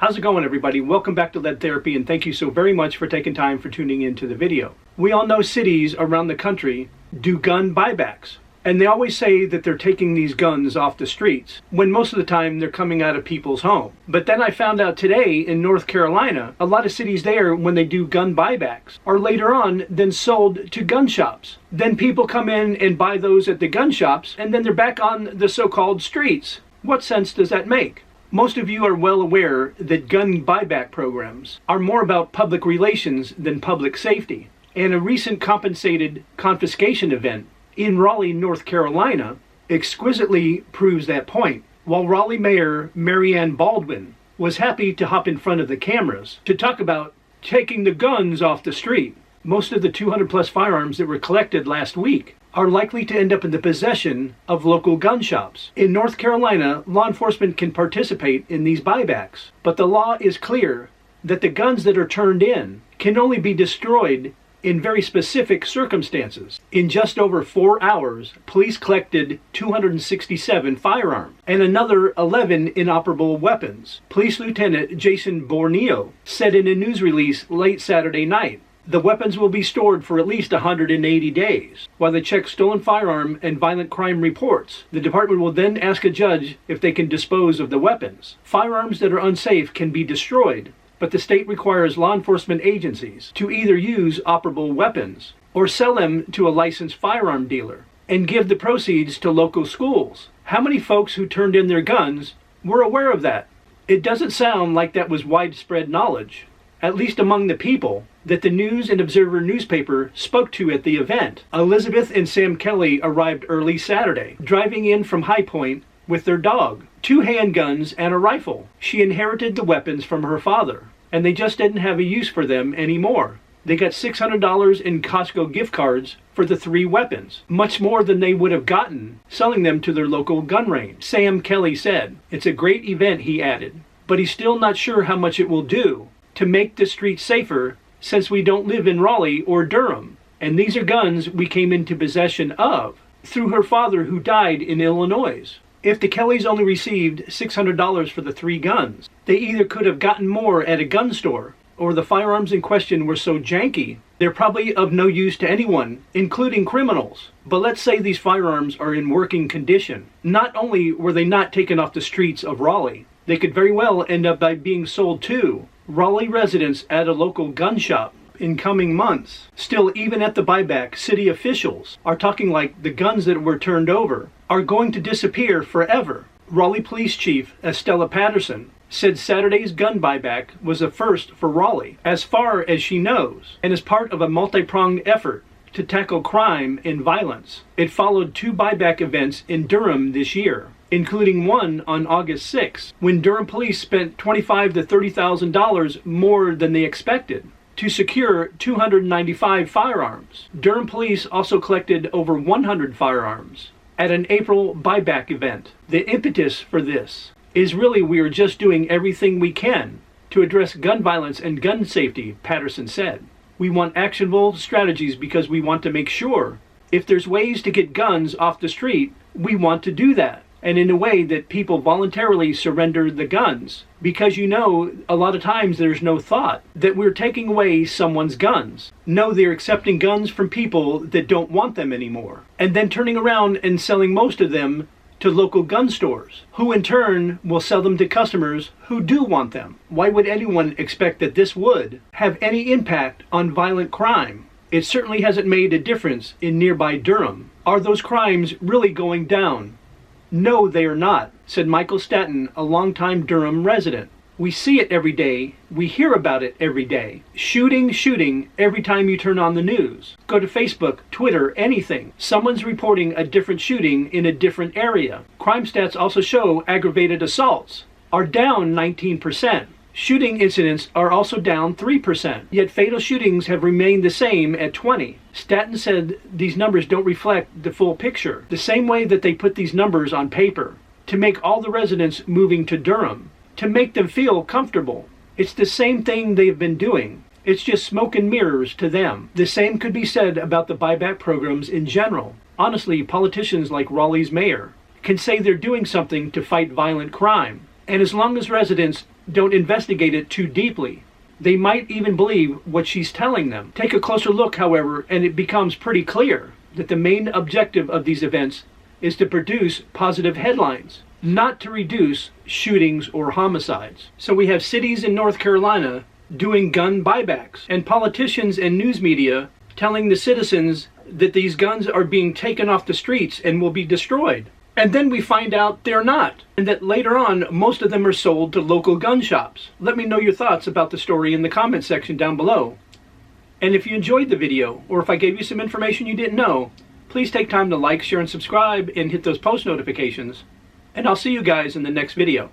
How's it going, everybody? Welcome back to Lead Therapy, and thank you so very much for taking time for tuning into the video. We all know cities around the country do gun buybacks, and they always say that they're taking these guns off the streets, when most of the time they're coming out of people's home. But then I found out today in North Carolina, a lot of cities there, when they do gun buybacks, are later on then sold to gun shops. Then people come in and buy those at the gun shops, and then they're back on the so-called streets. What sense does that make? Most of you are well aware that gun buyback programs are more about public relations than public safety. And a recent compensated confiscation event in Raleigh, North Carolina, exquisitely proves that point. While Raleigh Mayor Baldwin was happy to hop in front of the cameras to talk about taking the guns off the street, most of the 200 plus firearms that were collected last week are likely to end up in the possession of local gun shops. In North Carolina, law enforcement can participate in these buybacks, but the law is clear that the guns that are turned in can only be destroyed in very specific circumstances. In just over 4 hours, police collected 267 firearms and another 11 inoperable weapons. Police Lieutenant Jason Borneo said in a news release late Saturday night, the weapons will be stored for at least 180 days. While they check stolen firearm and violent crime reports, the department will then ask a judge if they can dispose of the weapons. Firearms that are unsafe can be destroyed, but the state requires law enforcement agencies to either use operable weapons or sell them to a licensed firearm dealer and give the proceeds to local schools. How many folks who turned in their guns were aware of that? It doesn't sound like that was widespread knowledge, at least among the people that the News and Observer newspaper spoke to at the event. Elizabeth and Sam Kelly arrived early Saturday, driving in from High Point with their dog, 2 handguns and a rifle. She inherited the weapons from her father, and they just didn't have a use for them anymore. They got $600 in Costco gift cards for the 3 weapons, much more than they would have gotten selling them to their local gun range. Sam Kelly said, "It's a great event," he added, "but he's still not sure how much it will do to make the streets safer since we don't live in Raleigh or Durham, and these are guns we came into possession of through her father who died in Illinois." If the Kellys only received $600 for the 3 guns, they either could have gotten more at a gun store, or the firearms in question were so janky, they're probably of no use to anyone, including criminals. But let's say these firearms are in working condition. Not only were they not taken off the streets of Raleigh, they could very well end up by being sold to Raleigh residents at a local gun shop in coming months. Still, even at the buyback, city officials are talking like the guns that were turned over are going to disappear forever. Raleigh Police Chief Estella Patterson said Saturday's gun buyback was a first for Raleigh, as far as she knows, and is part of a multi-pronged effort to tackle crime and violence. It followed 2 buyback events in Durham this year, including one on August 6th, when Durham police spent $25,000 to $30,000 more than they expected to secure 295 firearms. Durham police also collected over 100 firearms at an April buyback event. The impetus for this is really we are just doing everything we can to address gun violence and gun safety, Patterson said. We want actionable strategies because we want to make sure if there's ways to get guns off the street, we want to do that. And in a way that people voluntarily surrender the guns. Because a lot of times there's no thought that we're taking away someone's guns. No, they're accepting guns from people that don't want them anymore. And then turning around and selling most of them to local gun stores, who in turn will sell them to customers who do want them. Why would anyone expect that this would have any impact on violent crime? It certainly hasn't made a difference in nearby Durham. Are those crimes really going down? No, they are not, said Michael Staton, a longtime Durham resident. We see it every day. We hear about it every day. Shooting, every time you turn on the news. Go to Facebook, Twitter, anything. Someone's reporting a different shooting in a different area. Crime stats also show aggravated assaults are down 19%. Shooting incidents are also down 3%, yet fatal shootings have remained the same at 20. Staton said these numbers don't reflect the full picture, the same way that they put these numbers on paper, to make all the residents moving to Durham, to make them feel comfortable. It's the same thing they've been doing. It's just smoke and mirrors to them. The same could be said about the buyback programs in general. Honestly, politicians like Raleigh's mayor can say they're doing something to fight violent crime. And as long as residents don't investigate it too deeply. They might even believe what she's telling them. Take a closer look, however, and it becomes pretty clear that the main objective of these events is to produce positive headlines, not to reduce shootings or homicides. So we have cities in North Carolina doing gun buybacks, and politicians and news media telling the citizens that these guns are being taken off the streets and will be destroyed. And then we find out they're not, and that later on most of them are sold to local gun shops. Let me know your thoughts about the story in the comment section down below. And if you enjoyed the video, or if I gave you some information you didn't know, please take time to like, share, and subscribe, and hit those post notifications. And I'll see you guys in the next video.